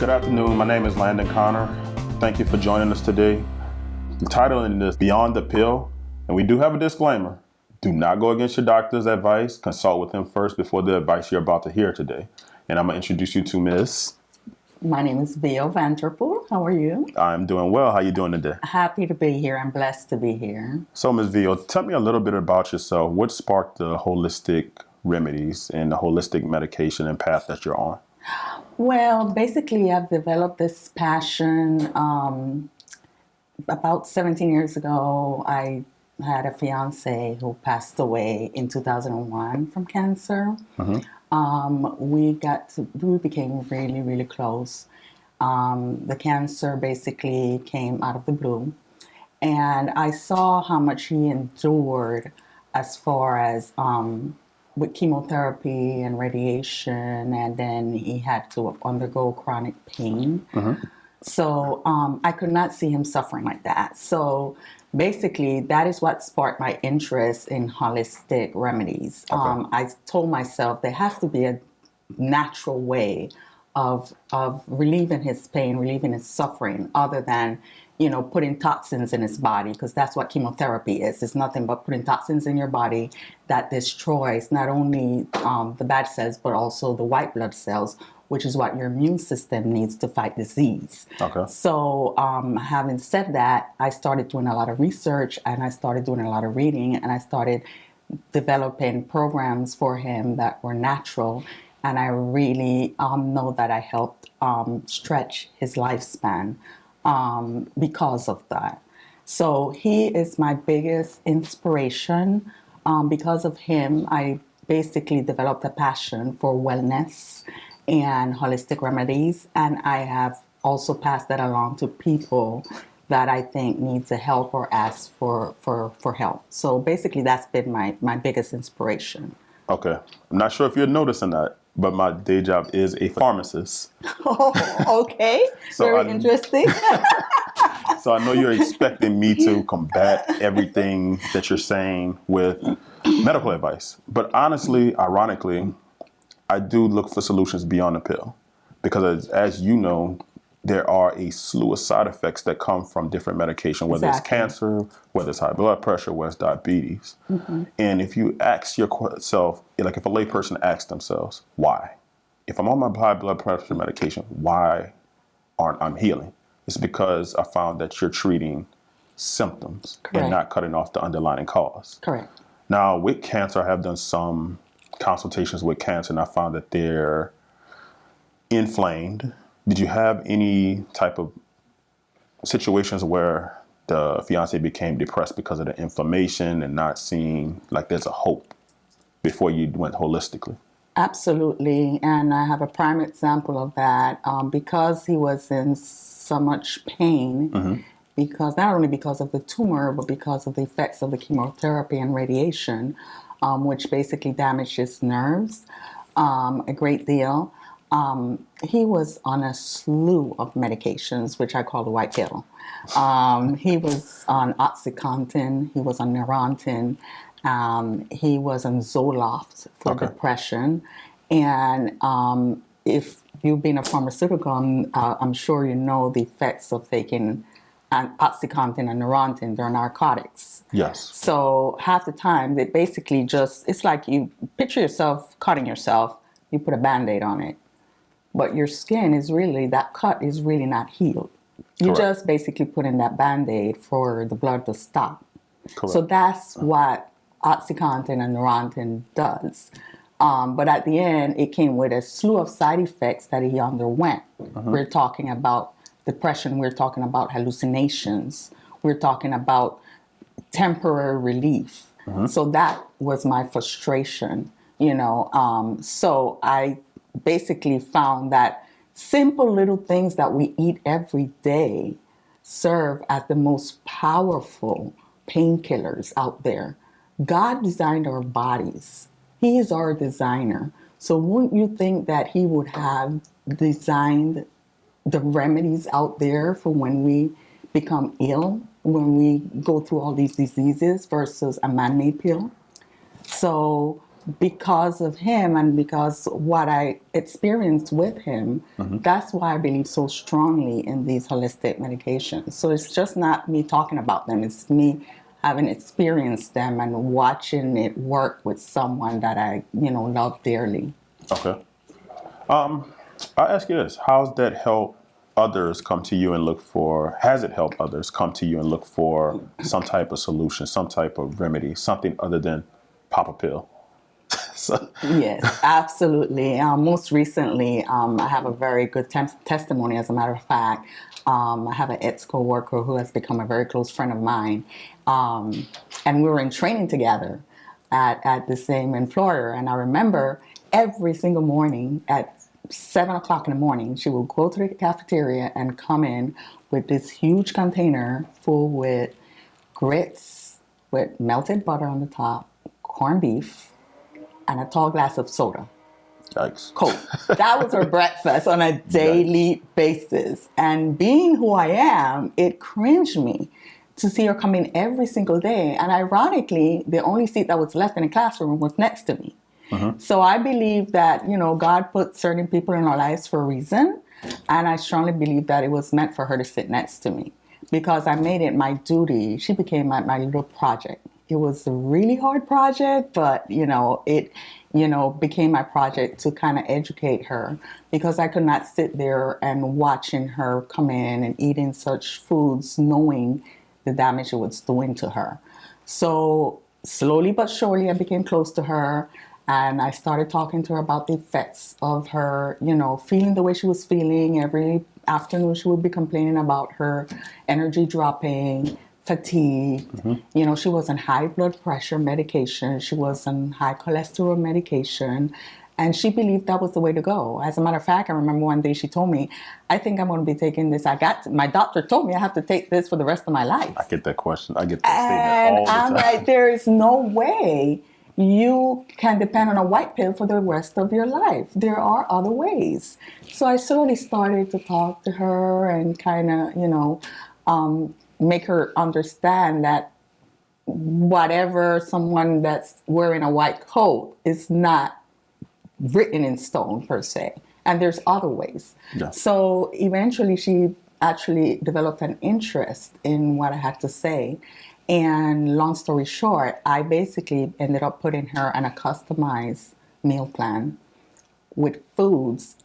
Good afternoon. My name is Landon Connor. Thank you for joining us today. The title in this Beyond the Pill, and we do have a disclaimer. Do not go against your doctor's advice. Consult with him first before the advice you're about to hear today. And I'm going to introduce you to Miss. My name is Vio Vanterpool. How are you? I'm doing well. How you doing today? Happy to be here. I'm blessed to be here. So, Ms. Vio, tell me a little bit about yourself. What sparked the holistic remedies and the holistic medication and path that you're on? Well, basically, I've developed this passion. About 17 years ago, I had a fiance who passed away in 2001 from cancer. We became really, really close. The cancer basically came out of the blue. And I saw how much he endured as far as with chemotherapy and radiation, and then he had to undergo chronic pain. So I could not see him suffering like that. So basically, that is what sparked my interest in holistic remedies. I told myself there has to be a natural way of relieving his pain, relieving his suffering, other than putting toxins in his body, because that's what chemotherapy is. It's nothing but putting toxins in your body that destroys not only the bad cells, but also the white blood cells, which is what your immune system needs to fight disease. So having said that, I started doing a lot of research, and I started doing a lot of reading, and I started developing programs for him that were natural. And I really know that I helped stretch his lifespan because of that. So he is my biggest inspiration. Because of him, I basically developed a passion for wellness and holistic remedies. And I have also passed that along to people that I think need to help or ask for help. So basically, that's been my biggest inspiration. Okay. I'm not sure if you're noticing that, but my day job is a pharmacist. Oh, okay. So very interesting. So I know you're expecting me to combat everything that you're saying with medical advice. But honestly, ironically, I do look for solutions beyond the pill. Because as you know, there are a slew of side effects that come from different medication, whether it's cancer, whether it's high blood pressure, whether it's diabetes. And if you ask yourself, like if a layperson asks themselves, why? If I'm on my high blood pressure medication, why aren't I healing? It's because I found that you're treating symptoms and not cutting off the underlying cause. Correct. Now, with cancer, I have done some consultations with cancer, and I found that they're inflamed. Did you have any type of situations where the fiance became depressed because of the inflammation and not seeing like there's a hope before you went holistically? Absolutely. And I have a prime example of that. Because he was in so much pain, because not only because of the tumor, but because of the effects of the chemotherapy and radiation, which basically damaged his nerves a great deal. He was on a slew of medications, which I call the white pill. He was on OxyContin, he was on Neurontin, he was on Zoloft for depression. And if you've been a pharmaceutical, I'm sure you know the effects of taking OxyContin and Neurontin. They're narcotics. Yes. So half the time, they basically it's like you picture yourself cutting yourself, you put a Band-Aid on it. But your skin is really, that cut is really not healed. You just basically put in that Band-Aid for the blood to stop. So that's what OxyContin and Neurontin does. But at the end, it came with a slew of side effects that he underwent. We're talking about depression. We're talking about hallucinations. We're talking about temporary relief. So that was my frustration, So I basically found that simple little things that we eat every day serve as the most powerful painkillers out there. God designed our bodies. He is our designer. So wouldn't you think that he would have designed the remedies out there for when we become ill, when we go through all these diseases versus a man-made pill? So because of him and because what I experienced with him, that's why I believe so strongly in these holistic medications. So it's just not me talking about them, it's me having experienced them and watching it work with someone that I, love dearly. Okay. I'll ask you this. How's that help others come to you and look for, has it helped others come to you and look for some type of solution, some type of remedy, something other than pop a pill? So, Yes, absolutely. Most recently, I have a very good testimony. As a matter of fact, I have an ex-coworker who has become a very close friend of mine, and we were in training together at the same employer. And I remember every single morning at 7 o'clock in the morning, she would go to the cafeteria and come in with this huge container full with grits with melted butter on the top, corned beef, and a tall glass of soda. yikes. Coke. That was her breakfast on a daily basis. And being who I am, it cringed me to see her come in every single day. And ironically, the only seat that was left in the classroom was next to me. So I believe that, God put certain people in our lives for a reason. And I strongly believe that it was meant for her to sit next to me because I made it my duty. She became my little project. It was a really hard project, but, it, became my project to kind of educate her because I could not sit there and watching her come in and eating such foods, knowing the damage it was doing to her. So slowly but surely, I became close to her. And I started talking to her about the effects of her, feeling the way she was feeling. Every afternoon, she would be complaining about her energy dropping, fatigue. She was on high blood pressure medication. She was on high cholesterol medication. And she believed that was the way to go. As a matter of fact, I remember one day she told me, I think I'm going to be taking this. My doctor told me I have to take this for the rest of my life. I get that question. I get that And statement all the I'm time. like, there is no way you can depend on a white pill for the rest of your life. There are other ways. So I slowly started to talk to her and kind of, make her understand that whatever someone that's wearing a white coat is not written in stone per se. And there's other ways. Yeah. So eventually she actually developed an interest in what I had to say. And long story short, I basically ended up putting her on a customized meal plan with foods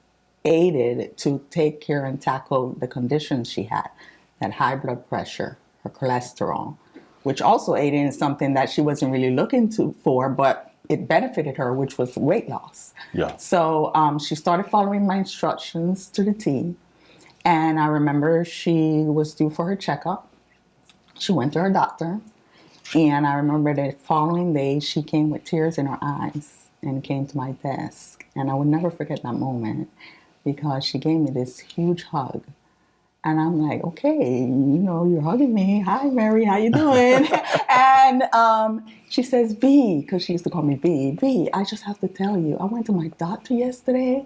aided to take care and tackle the conditions she had, that high blood pressure, her cholesterol, which also aided in something that she wasn't really looking for, but it benefited her, which was weight loss. Yeah. So she started following my instructions to the T. And I remember she was due for her checkup. She went to her doctor, and I remember the following day, she came with tears in her eyes and came to my desk. And I would never forget that moment because she gave me this huge hug. And I'm like, okay, you're hugging me. Hi, Mary, how you doing? And she says, V, because she used to call me V, I just have to tell you, I went to my doctor yesterday,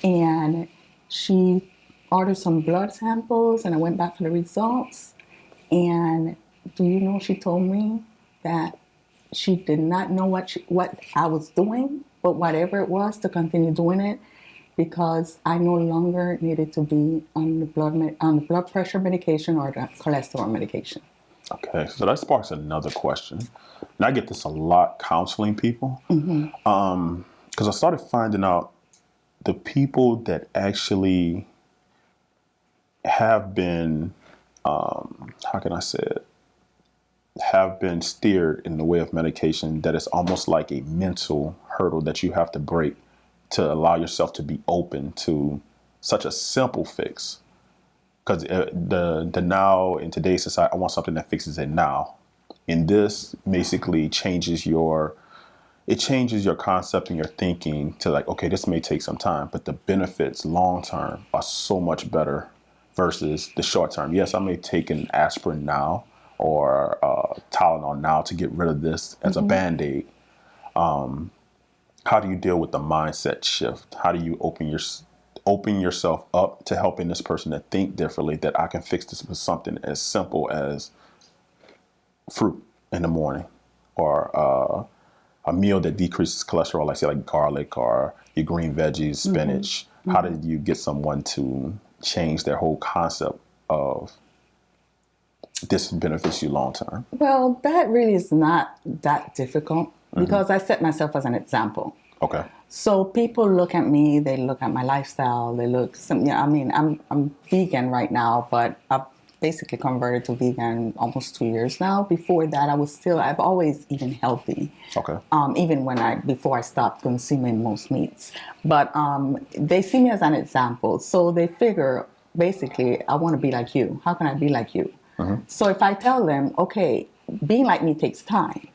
and she ordered some blood samples, and I went back for the results. And do you know, she told me that she did not know what I was doing, but whatever it was, to continue doing it because I no longer needed to be on the blood pressure medication or the cholesterol medication. Okay, so that sparks another question. And I get this a lot counseling people. Because I started finding out the people that actually have been how can I say it, have been steered in the way of medication that is almost like a mental hurdle that you have to break to allow yourself to be open to such a simple fix. Because the now in today's society, I want something that fixes it now. And this basically changes your concept and your thinking to like, okay, this may take some time, but the benefits long term are so much better versus the short term. Yes, I may take an aspirin now or Tylenol now to get rid of this as a Band-Aid. How do you deal with the mindset shift? How do you open yourself up to helping this person to think differently, that I can fix this with something as simple as fruit in the morning or a meal that decreases cholesterol, like say like garlic or your green veggies, spinach, how did you get someone to change their whole concept of this benefits you long term? Well, that really is not that difficult because I set myself as an example. Okay. So people look at me, they look at my lifestyle, they look, I mean, I'm vegan right now, but I've basically converted to vegan almost 2 years now. Before that, I've always eaten healthy. Okay. Even before I stopped consuming most meats. But they see me as an example. So they figure, basically, I want to be like you. How can I be like you? So if I tell them, okay, being like me takes time,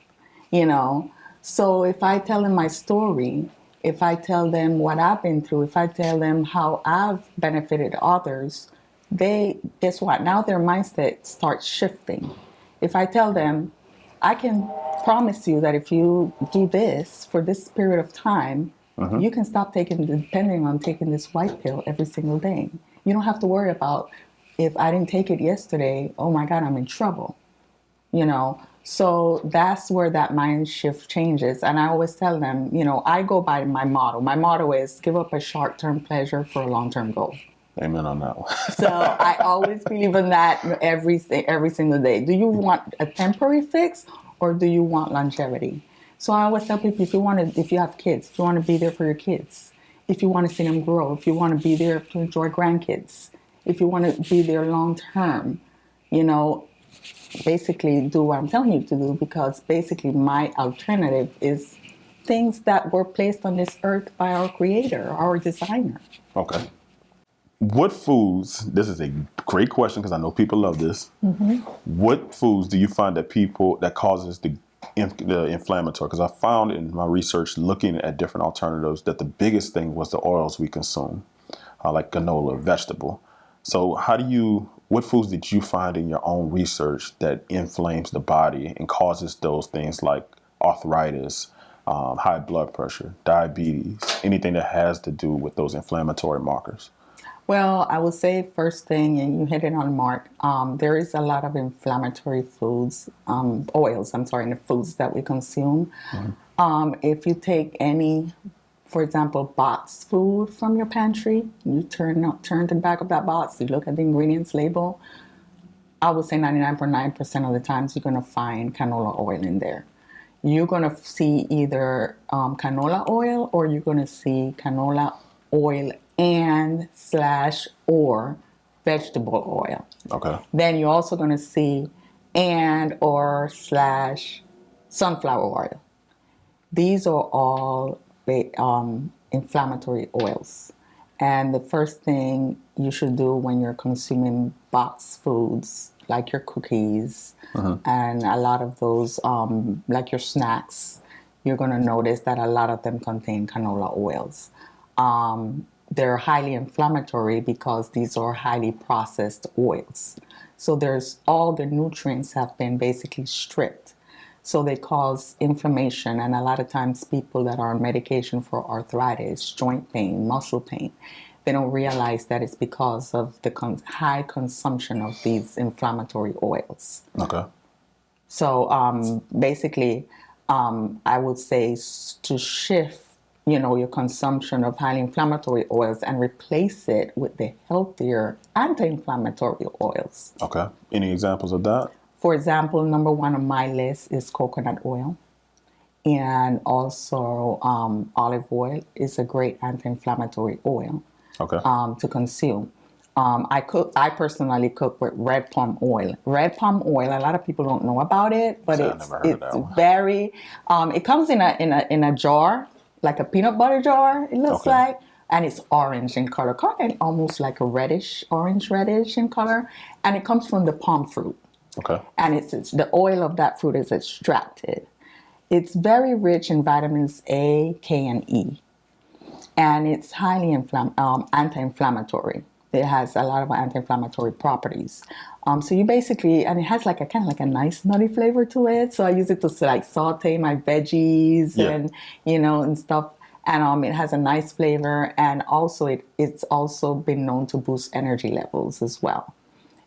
you know. So if I tell them my story, if I tell them what I've been through, if I tell them how I've benefited others, guess what? Now their mindset starts shifting. If I tell them, I can promise you that if you do this for this period of time, you can stop depending on taking this white pill every single day. You don't have to worry about if I didn't take it yesterday, oh my God, I'm in trouble, you know? So that's where that mind shift changes. And I always tell them, I go by my motto. My motto is give up a short-term pleasure for a long-term goal. Amen on that one. So I always believe in that every single day. Do you want a temporary fix or do you want longevity? So I always tell people, if you have kids, if you want to be there for your kids, if you want to see them grow, if you want to be there to enjoy grandkids, if you want to be there long term, basically do what I'm telling you to do, because basically my alternative is things that were placed on this earth by our creator, our designer. Okay. What foods, this is a great question because I know people love this. What foods do you find that causes the inflammatory? Because I found in my research looking at different alternatives that the biggest thing was the oils we consume, like canola, vegetable. So what foods did you find in your own research that inflames the body and causes those things like arthritis, high blood pressure, diabetes, anything that has to do with those inflammatory markers? Well, I would say first thing, and you hit it on the mark, there is a lot of inflammatory foods, oils, in the foods that we consume. If you take any, for example, boxed food from your pantry, you turn to the back of that box, you look at the ingredients label, I would say 99.9% of the times you're going to find canola oil in there. You're going to see either canola oil or you're going to see canola oil or vegetable oil. Okay. Then you're also going to see or / sunflower oil. These are all inflammatory oils. And the first thing you should do when you're consuming boxed foods, like your cookies and a lot of those, like your snacks, you're going to notice that a lot of them contain canola oils. They're highly inflammatory because these are highly processed oils. So all the nutrients have been basically stripped. So they cause inflammation, and a lot of times people that are on medication for arthritis, joint pain, muscle pain, they don't realize that it's because of the high consumption of these inflammatory oils. Okay. So basically, I would say to shift, your consumption of highly inflammatory oils and replace it with the healthier anti-inflammatory oils. Okay. Any examples of that? For example, number one on my list is coconut oil. And also olive oil is a great anti-inflammatory oil to consume. I personally cook with red palm oil. Red palm oil, a lot of people don't know about it, but it's very, it comes in a jar, like a peanut butter jar, it looks like, and it's orange in color, kind of almost like a orange reddish in color, and it comes from the palm fruit. Okay. And it's the oil of that fruit is extracted. It's very rich in vitamins A, K, and E, and it's highly anti-inflammatory. It has a lot of anti-inflammatory properties. So you basically, and it has like a kind of like a nice nutty flavor to it. So I use it to like saute my veggies and and stuff. And it has a nice flavor, and also it's also been known to boost energy levels as well.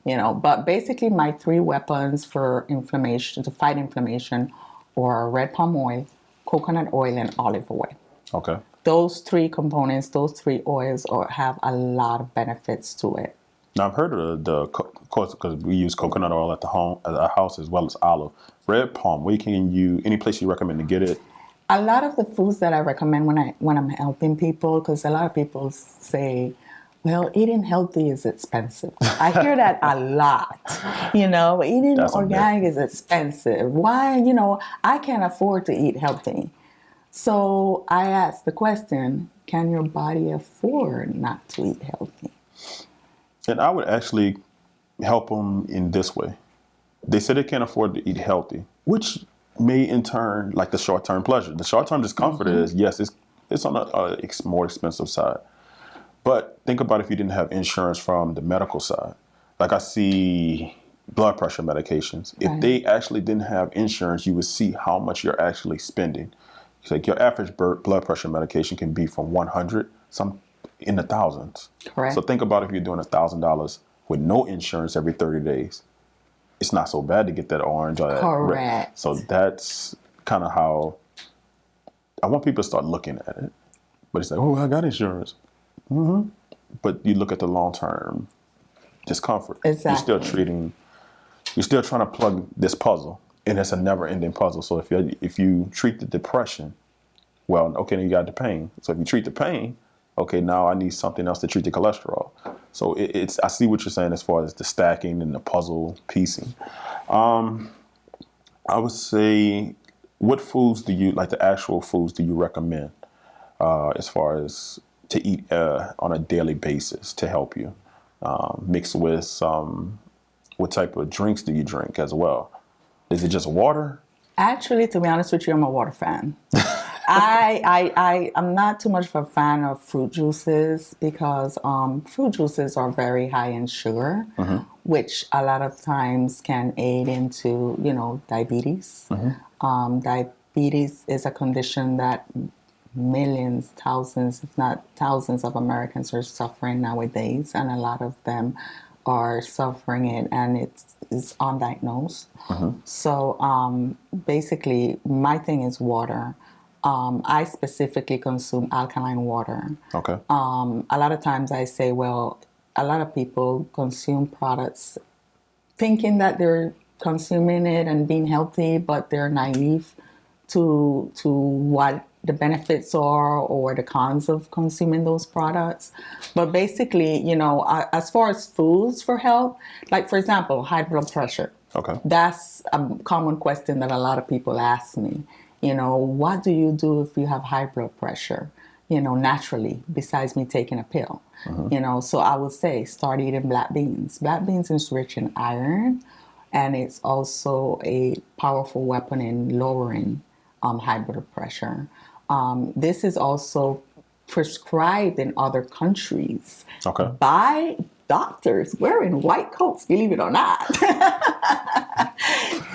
But basically my 3 weapons for inflammation, to fight inflammation, are red palm oil, coconut oil, and olive oil. Okay. Those three components, those three oils have a lot of benefits to it. Now I've heard of of course, because we use coconut oil at the home, at our house, as well as olive. Red palm. Where can you? Any place you recommend to get it? A lot of the foods that I recommend when I'm helping people, because a lot of people say, well, eating healthy is expensive. I hear that a lot. Eating That's a myth. organic is expensive. Why? I can't afford to eat healthy. So I ask the question, can your body afford not to eat healthy? And I would actually help them in this way. They say they can't afford to eat healthy, which may in turn, like the short-term pleasure. The short-term discomfort is, yes, it's on a more expensive side. But think about if you didn't have insurance from the medical side. Like I see blood pressure medications. If Right. they actually didn't have insurance, you would see how much you're actually spending. It's like your average blood pressure medication can be from 100, some in the thousands. Correct. So think about if you're doing $1,000 with no insurance every 30 days. It's not so bad to get that orange or that red. Correct. So that's kind of how I want people to start looking at it. But it's like, oh, I got insurance. But you look at the long-term discomfort. Exactly. You're still trying to plug this puzzle, and it's a never-ending puzzle. So if you treat the depression, well, okay, then you got the pain. So if you treat the pain, okay, now I need something else to treat the cholesterol. So it's I see what you're saying as far as the stacking and the puzzle piecing. I would say, what foods do you like? The actual foods do you recommend as far as to eat on a daily basis to help you? Mixed with what type of drinks do you drink as well? Is it just water? Actually, to be honest with you, I'm a water fan. I'm not too much of a fan of fruit juices because fruit juices are very high in sugar, which a lot of times can aid into, diabetes. Diabetes is a condition that millions, thousands, if not thousands of Americans are suffering nowadays, and a lot of them are suffering it, and it's undiagnosed. So basically, my thing is water. I specifically consume alkaline water. Okay. A lot of times I say, well, a lot of people consume products thinking that they're consuming it and being healthy, but they're naive to what the benefits are or the cons of consuming those products. But basically, as far as foods for health, like for example, high blood pressure. Okay. That's a common question that a lot of people ask me. What do you do if you have high blood pressure, naturally, besides me taking a pill? So I would say start eating black beans. Black beans is rich in iron, and it's also a powerful weapon in lowering high blood pressure. This is also prescribed in other countries by doctors wearing white coats, believe it or not.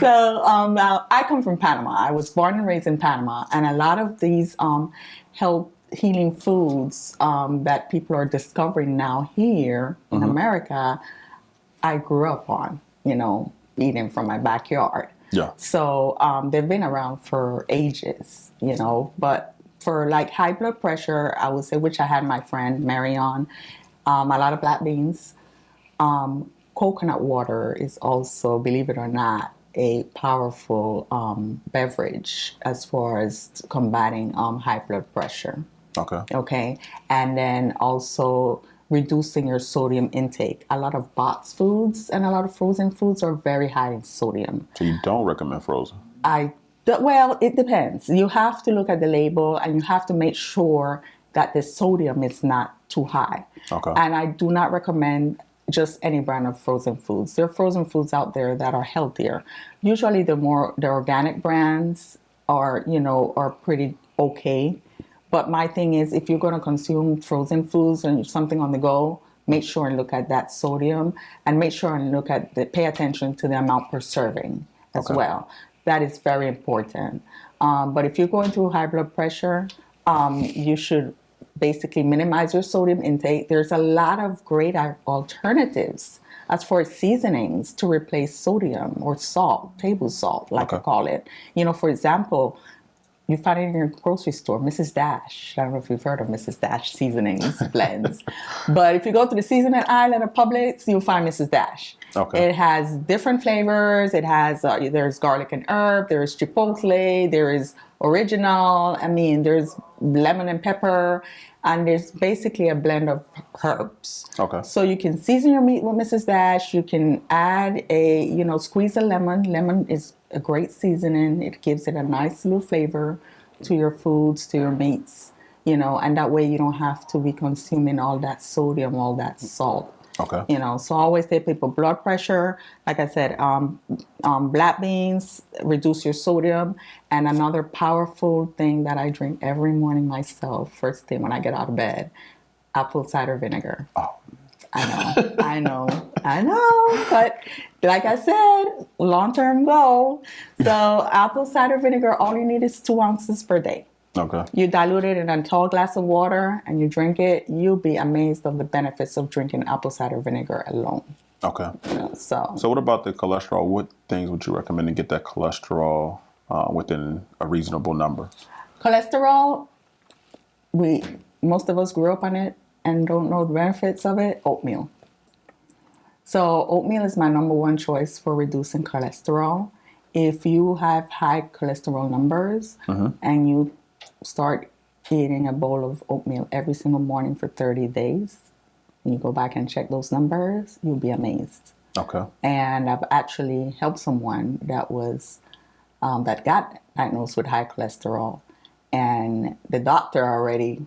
So I come from Panama. I was born and raised in Panama, and a lot of these health healing foods that people are discovering now here in America, I grew up on, eating from my backyard. Yeah. So they've been around for ages, but for like high blood pressure, I would say, which I had my friend Mary on, a lot of black beans. Coconut water is also, believe it or not, a powerful beverage as far as combating high blood pressure. Okay. And then also reducing your sodium intake. A lot of box foods and a lot of frozen foods are very high in sodium. So you don't recommend frozen? Well, it depends. You have to look at the label and you have to make sure that the sodium is not too high. Okay. And I do not recommend just any brand of frozen foods. There are frozen foods out there that are healthier. Usually the organic brands are pretty okay. But my thing is, if you're going to consume frozen foods and something on the go, make sure and look at that sodium, and make sure and pay attention to the amount per serving as well. That is very important. But if you're going through high blood pressure, you should basically minimize your sodium intake. There's a lot of great alternatives as far as seasonings to replace sodium or salt, table salt, like I call it. For example, You find it in your grocery store, Mrs. Dash. I don't know if you've heard of Mrs. Dash seasonings blends, but if you go to the seasoning aisle at a Publix, you'll find Mrs. Dash. Okay. It has different flavors. It has there's garlic and herb. There's chipotle. There is original. I mean, there's lemon and pepper, and there's basically a blend of herbs. Okay. So you can season your meat with Mrs. Dash. You can add squeeze a lemon. Lemon is a great seasoning. It gives it a nice little flavor to your foods, to your meats, and that way you don't have to be consuming all that sodium, all that salt. Okay. So I always tell people blood pressure, like I said, black beans, reduce your sodium. And another powerful thing that I drink every morning myself, first thing when I get out of bed, apple cider vinegar. Oh. I know. But like I said, long-term goal. So apple cider vinegar, all you need is 2 ounces per day. Okay. You dilute it in a tall glass of water and you drink it, you'll be amazed of the benefits of drinking apple cider vinegar alone. Okay. So what about the cholesterol? What things would you recommend to get that cholesterol within a reasonable number? Cholesterol, most of us grew up on it and don't know the benefits of it. Oatmeal. So oatmeal is my number one choice for reducing cholesterol. If you have high cholesterol numbers and you start eating a bowl of oatmeal every single morning for 30 days, and you go back and check those numbers, you'll be amazed. Okay. And I've actually helped someone that got diagnosed with high cholesterol, and the doctor already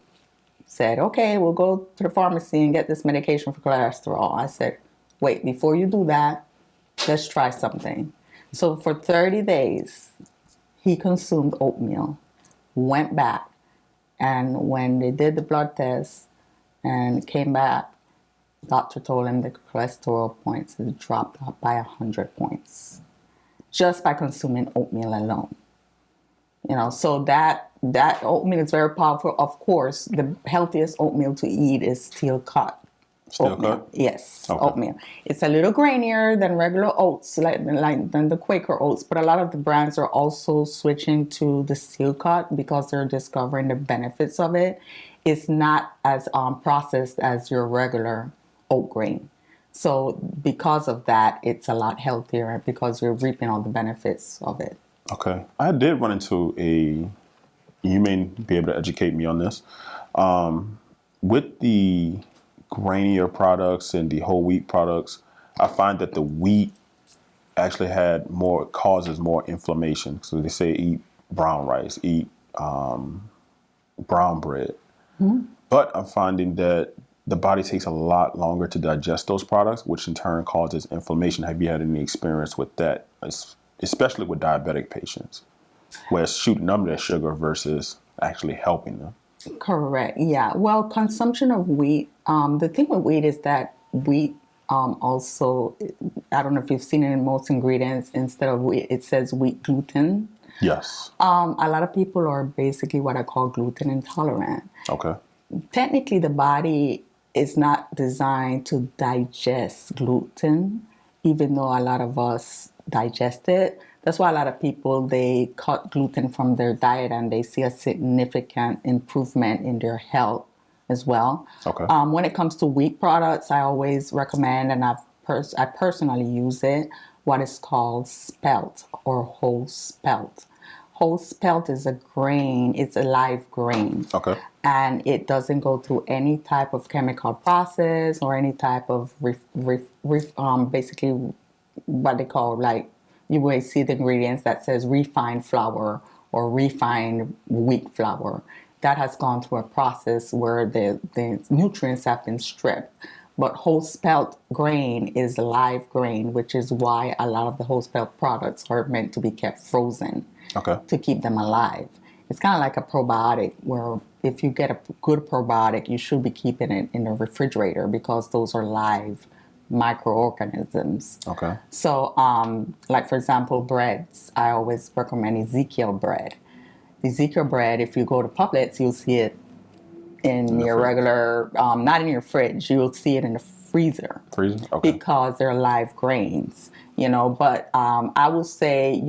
said, okay, we'll go to the pharmacy and get this medication for cholesterol. I said, wait, before you do that, let's try something. So for 30 days, he consumed oatmeal, went back, and when they did the blood test and came back, doctor told him the cholesterol points had dropped by 100 points just by consuming oatmeal alone. So that oatmeal is very powerful. Of course, the healthiest oatmeal to eat is steel cut. Steel Oatmeal. cut? Yes, Okay. oatmeal. It's a little grainier than regular oats, like than the Quaker oats, but a lot of the brands are also switching to the steel cut because they're discovering the benefits of it. It's not as processed as your regular oat grain. So because of that, it's a lot healthier because you're reaping all the benefits of it. Okay. I did run into you may be able to educate me on this. With the grainier products and the whole wheat products, I find that the wheat actually causes more inflammation. So they say eat brown rice, eat brown bread. But I'm finding that the body takes a lot longer to digest those products, which in turn causes inflammation. Have you had any experience with that, especially with diabetic patients, where it's shooting them their sugar versus actually helping them? Correct. Yeah. Well, consumption of wheat. The thing with wheat is that wheat also, I don't know if you've seen it in most ingredients, instead of wheat, it says wheat gluten. Yes. A lot of people are basically what I call gluten intolerant. Okay. Technically, the body is not designed to digest gluten, even though a lot of us digest it. That's why a lot of people, they cut gluten from their diet and they see a significant improvement in their health as well. Okay. When it comes to wheat products, I always recommend, and I personally use it, what is called spelt or whole spelt. Whole spelt is a grain, it's a live grain. Okay. And it doesn't go through any type of chemical process or any type of basically what they call, like, you will see the ingredients that says refined flour or refined wheat flour. That has gone through a process where the nutrients have been stripped. But whole spelt grain is live grain, which is why a lot of the whole spelt products are meant to be kept frozen. Okay. To keep them alive. It's kind of like a probiotic, where if you get a good probiotic, you should be keeping it in the refrigerator because those are live microorganisms. Okay. So, like for example, breads, I always recommend Ezekiel bread. Ezekiel bread, if you go to Publix, you'll see it in your regular, not in your fridge, you'll see it in the freezer. Freezer? Okay. Because they're live grains, But I will say,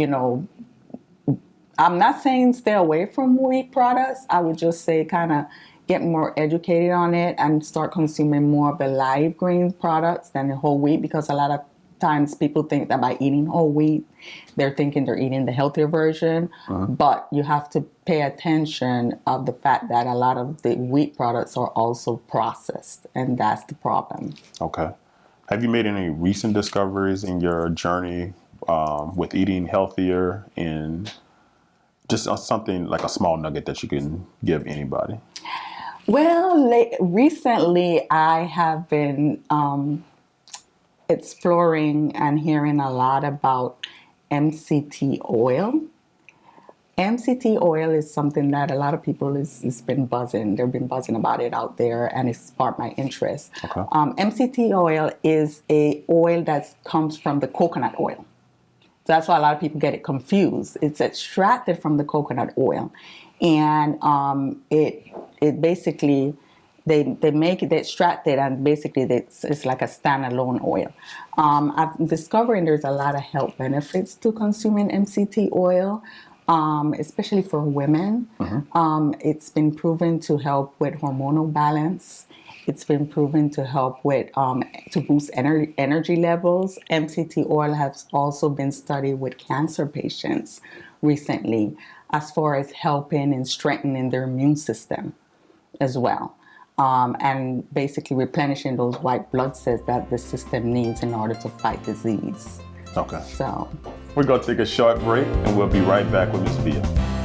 I'm not saying stay away from wheat products. I would just say kind of get more educated on it and start consuming more of the live grain products than the whole wheat, because a lot of times people think that by eating whole wheat, they're thinking they're eating the healthier version. But you have to pay attention of the fact that a lot of the wheat products are also processed, and that's the problem. Okay. Have you made any recent discoveries in your journey with eating healthier, and just something like a small nugget that you can give anybody? Well, recently I have been exploring and hearing a lot about MCT oil. MCT oil is something that a lot of people has been buzzing. They've been buzzing about it out there, and it's sparked my interest. Okay. MCT oil is a oil that comes from the coconut oil. So that's why a lot of people get it confused. It's extracted from the coconut oil, and it basically they extract it, and basically it's like a standalone oil. I'm discovering there's a lot of health benefits to consuming MCT oil, especially for women. It's been proven to help with hormonal balance. It's been proven to help with to boost energy levels. MCT oil has also been studied with cancer patients recently, as far as helping and strengthening their immune system as well, and basically replenishing those white blood cells that the system needs in order to fight disease. Okay. So We're going to take a short break, and we'll be right back with Ms. Villa.